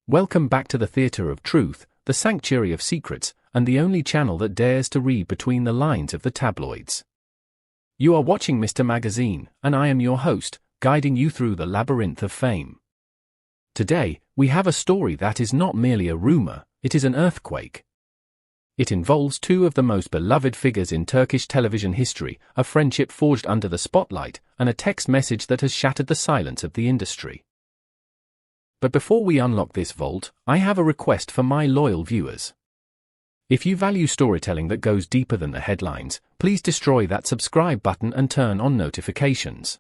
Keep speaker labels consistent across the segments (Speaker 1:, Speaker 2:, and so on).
Speaker 1: Welcome back to the Theatre of Truth, the Sanctuary of Secrets, and the only channel that dares to read between the lines of the tabloids. You are watching Mr. Magazine, and I am your host, guiding you through the labyrinth of fame. Today, we have a story that is not merely a rumor, it is an earthquake. It involves two of the most beloved figures in Turkish television history, a friendship forged under the spotlight, and a text message that has shattered the silence of the industry. But before we unlock this vault, I have a request for my loyal viewers. If you value storytelling that goes deeper than the headlines, please destroy that subscribe button and turn on notifications.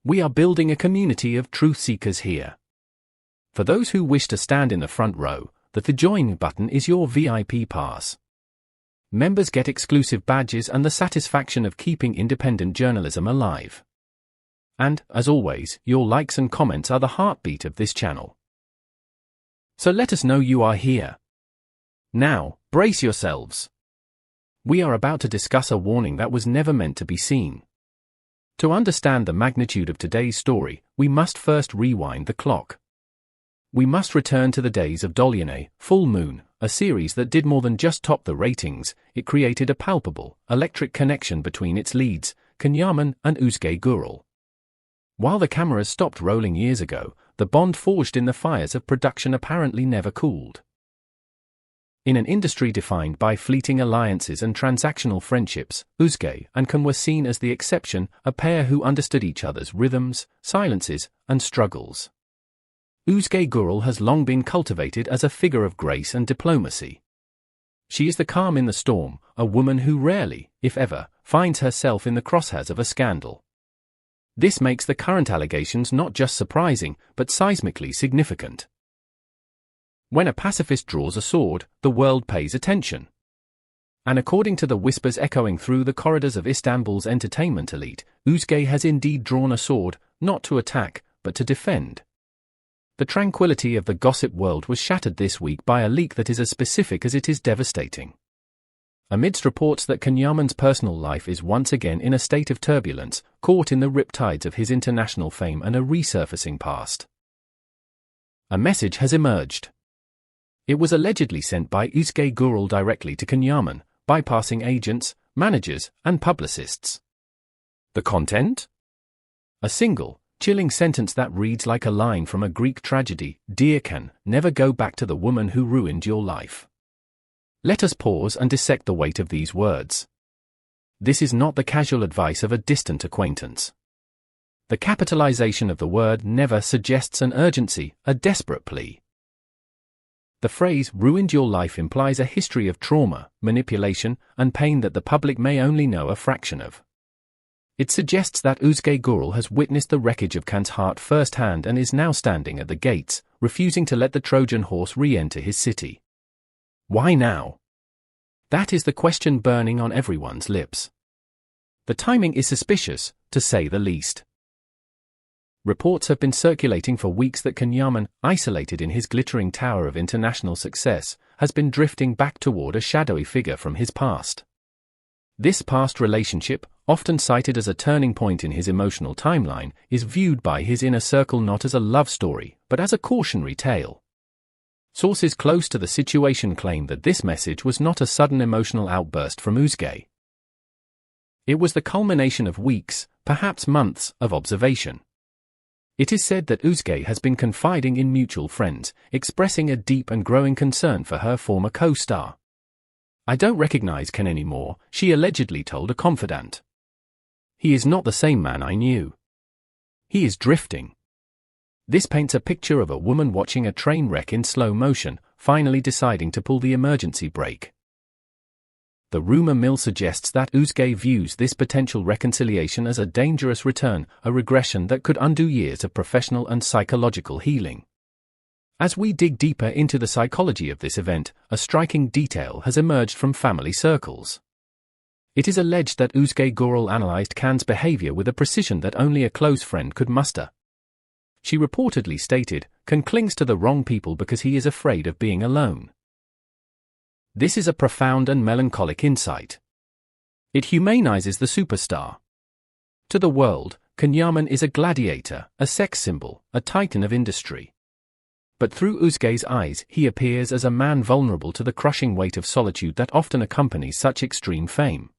Speaker 1: We are building a community of truth seekers here. For those who wish to stand in the front row, the Join button is your VIP pass. Members get exclusive badges and the satisfaction of keeping independent journalism alive. And, as always, your likes and comments are the heartbeat of this channel. So let us know you are here. Now, brace yourselves. We are about to discuss a warning that was never meant to be seen. To understand the magnitude of today's story, we must first rewind the clock. We must return to the days of Dolunay, Full Moon, a series that did more than just top the ratings. It created a palpable, electric connection between its leads, Yaman and Özge Gürel. While the cameras stopped rolling years ago, the bond forged in the fires of production apparently never cooled. In an industry defined by fleeting alliances and transactional friendships, Özge and Can were seen as the exception, a pair who understood each other's rhythms, silences, and struggles. Özge Gürel has long been cultivated as a figure of grace and diplomacy. She is the calm in the storm, a woman who rarely, if ever, finds herself in the crosshairs of a scandal. This makes the current allegations not just surprising, but seismically significant. When a pacifist draws a sword, the world pays attention. And according to the whispers echoing through the corridors of Istanbul's entertainment elite, Özge has indeed drawn a sword, not to attack, but to defend. The tranquility of the gossip world was shattered this week by a leak that is as specific as it is devastating. Amidst reports that Yaman's personal life is once again in a state of turbulence, caught in the riptides of his international fame and a resurfacing past, a message has emerged. It was allegedly sent by Özge Gürel directly to Yaman, bypassing agents, managers, and publicists. The content? A single, chilling sentence that reads like a line from a Greek tragedy: "Dear Can, never go back to the woman who ruined your life." Let us pause and dissect the weight of these words. This is not the casual advice of a distant acquaintance. The capitalization of the word never suggests an urgency, a desperate plea. The phrase "ruined your life" implies a history of trauma, manipulation, and pain that the public may only know a fraction of. It suggests that Özge Gürel has witnessed the wreckage of Can's heart firsthand and is now standing at the gates, refusing to let the Trojan horse re-enter his city. Why now? That is the question burning on everyone's lips. The timing is suspicious, to say the least. Reports have been circulating for weeks that Yaman, isolated in his glittering tower of international success, has been drifting back toward a shadowy figure from his past. This past relationship, often cited as a turning point in his emotional timeline, is viewed by his inner circle not as a love story, but as a cautionary tale. Sources close to the situation claim that this message was not a sudden emotional outburst from Özge. It was the culmination of weeks, perhaps months, of observation. It is said that Özge has been confiding in mutual friends, expressing a deep and growing concern for her former co-star. "I don't recognize Can anymore," she allegedly told a confidant. "He is not the same man I knew. He is drifting." This paints a picture of a woman watching a train wreck in slow motion, finally deciding to pull the emergency brake. The rumor mill suggests that Özge views this potential reconciliation as a dangerous return, a regression that could undo years of professional and psychological healing. As we dig deeper into the psychology of this event, a striking detail has emerged from family circles. It is alleged that Özge Gürel analyzed Can's behavior with a precision that only a close friend could muster. She reportedly stated, "Can clings to the wrong people because he is afraid of being alone." This is a profound and melancholic insight. It humanizes the superstar. To the world, Yaman is a gladiator, a sex symbol, a titan of industry. But through Özge's eyes, he appears as a man vulnerable to the crushing weight of solitude that often accompanies such extreme fame.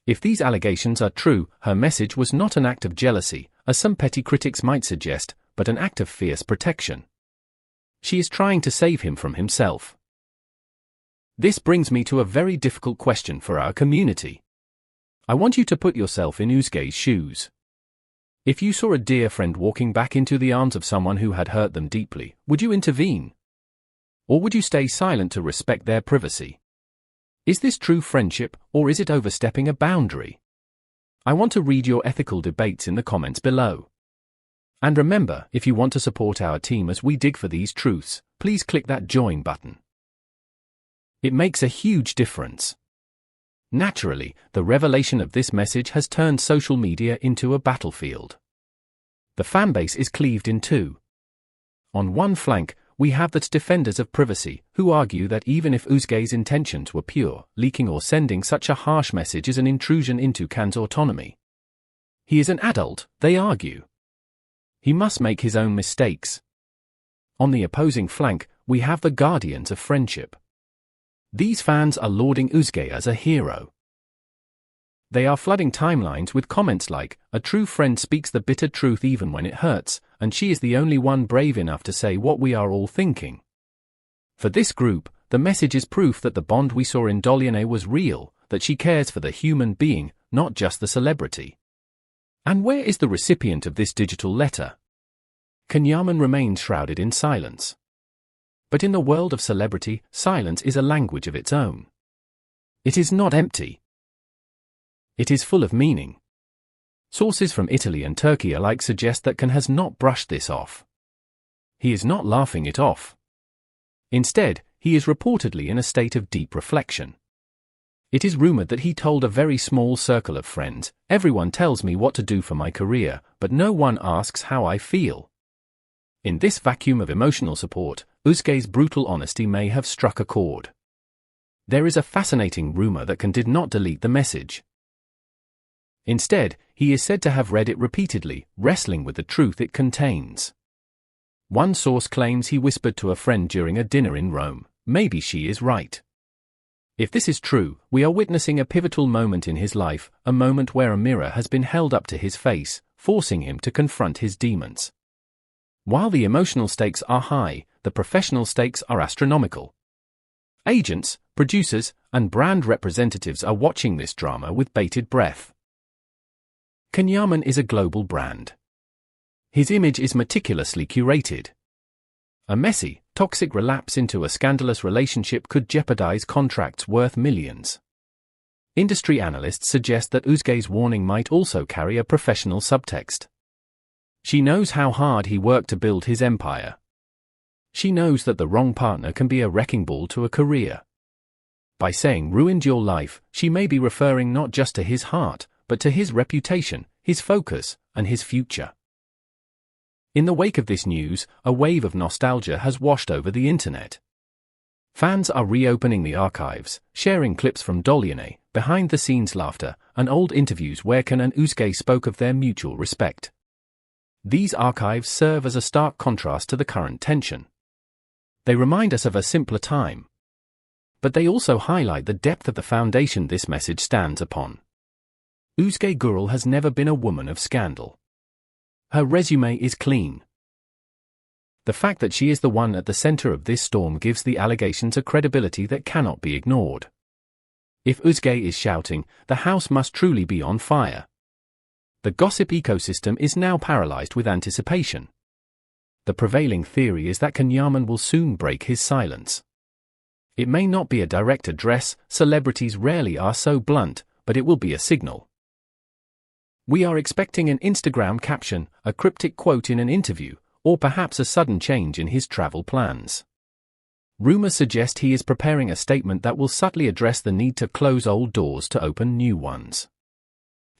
Speaker 1: If these allegations are true, her message was not an act of jealousy, as some petty critics might suggest, but an act of fierce protection. She is trying to save him from himself. This brings me to a very difficult question for our community. I want you to put yourself in Özge's shoes. If you saw a dear friend walking back into the arms of someone who had hurt them deeply, would you intervene? Or would you stay silent to respect their privacy? Is this true friendship, or is it overstepping a boundary? I want to read your ethical debates in the comments below. And remember, if you want to support our team as we dig for these truths, please click that join button. It makes a huge difference. Naturally, the revelation of this message has turned social media into a battlefield. The fanbase is cleaved in two. On one flank, we have the defenders of privacy, who argue that even if Özge's intentions were pure, leaking or sending such a harsh message is an intrusion into Can's autonomy. He is an adult, they argue. He must make his own mistakes. On the opposing flank, we have the guardians of friendship. These fans are lauding Özge as a hero. They are flooding timelines with comments like, "A true friend speaks the bitter truth even when it hurts, and she is the only one brave enough to say what we are all thinking." For this group, the message is proof that the bond we saw in Dolyene was real, that she cares for the human being, not just the celebrity. And where is the recipient of this digital letter? Yaman remains shrouded in silence. But in the world of celebrity, silence is a language of its own. It is not empty. It is full of meaning. Sources from Italy and Turkey alike suggest that Can has not brushed this off. He is not laughing it off. Instead, he is reportedly in a state of deep reflection. It is rumored that he told a very small circle of friends, "Everyone tells me what to do for my career, but no one asks how I feel." In this vacuum of emotional support, Özge's brutal honesty may have struck a chord. There is a fascinating rumor that Can did not delete the message. Instead, he is said to have read it repeatedly, wrestling with the truth it contains. One source claims he whispered to a friend during a dinner in Rome, "Maybe she is right." If this is true, we are witnessing a pivotal moment in his life, a moment where a mirror has been held up to his face, forcing him to confront his demons. While the emotional stakes are high, the professional stakes are astronomical. Agents, producers, and brand representatives are watching this drama with bated breath. Yaman is a global brand. His image is meticulously curated. A messy, toxic relapse into a scandalous relationship could jeopardize contracts worth millions. Industry analysts suggest that Özge's warning might also carry a professional subtext. She knows how hard he worked to build his empire. She knows that the wrong partner can be a wrecking ball to a career. By saying "ruined your life," she may be referring not just to his heart, but to his reputation, his focus, and his future. In the wake of this news, a wave of nostalgia has washed over the internet. Fans are reopening the archives, sharing clips from Dolyene, behind-the-scenes laughter, and old interviews where Can and Özge spoke of their mutual respect. These archives serve as a stark contrast to the current tension. They remind us of a simpler time. But they also highlight the depth of the foundation this message stands upon. Özge Gürel has never been a woman of scandal. Her resume is clean. The fact that she is the one at the center of this storm gives the allegations a credibility that cannot be ignored. If Özge is shouting, the house must truly be on fire. The gossip ecosystem is now paralyzed with anticipation. The prevailing theory is that Yaman will soon break his silence. It may not be a direct address, celebrities rarely are so blunt, but it will be a signal. We are expecting an Instagram caption, a cryptic quote in an interview, or perhaps a sudden change in his travel plans. Rumors suggest he is preparing a statement that will subtly address the need to close old doors to open new ones.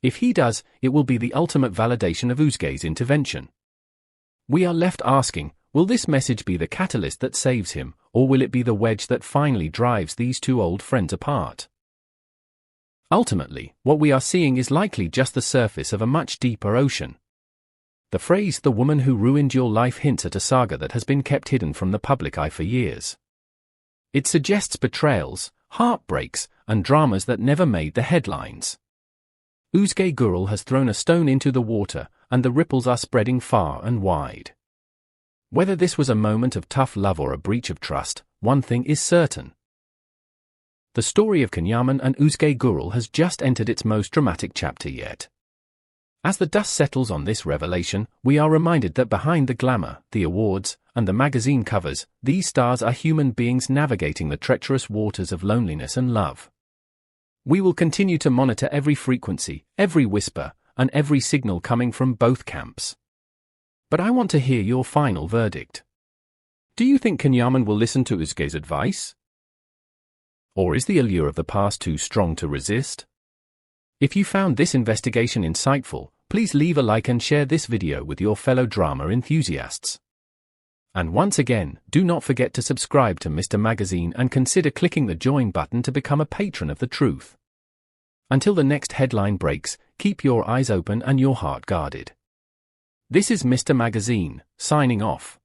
Speaker 1: If he does, it will be the ultimate validation of Özge's intervention. We are left asking, will this message be the catalyst that saves him, or will it be the wedge that finally drives these two old friends apart? Ultimately, what we are seeing is likely just the surface of a much deeper ocean. The phrase "the woman who ruined your life" hints at a saga that has been kept hidden from the public eye for years. It suggests betrayals, heartbreaks, and dramas that never made the headlines. Özge Gürel has thrown a stone into the water, and the ripples are spreading far and wide. Whether this was a moment of tough love or a breach of trust, one thing is certain. The story of Yaman and Özge Gürel has just entered its most dramatic chapter yet. As the dust settles on this revelation, we are reminded that behind the glamour, the awards, and the magazine covers, these stars are human beings navigating the treacherous waters of loneliness and love. We will continue to monitor every frequency, every whisper, and every signal coming from both camps. But I want to hear your final verdict. Do you think Yaman will listen to Özge's advice? Or is the allure of the past too strong to resist? If you found this investigation insightful, please leave a like and share this video with your fellow drama enthusiasts. And once again, do not forget to subscribe to Mr. Magazine and consider clicking the join button to become a patron of the truth. Until the next headline breaks, keep your eyes open and your heart guarded. This is Mr. Magazine, signing off.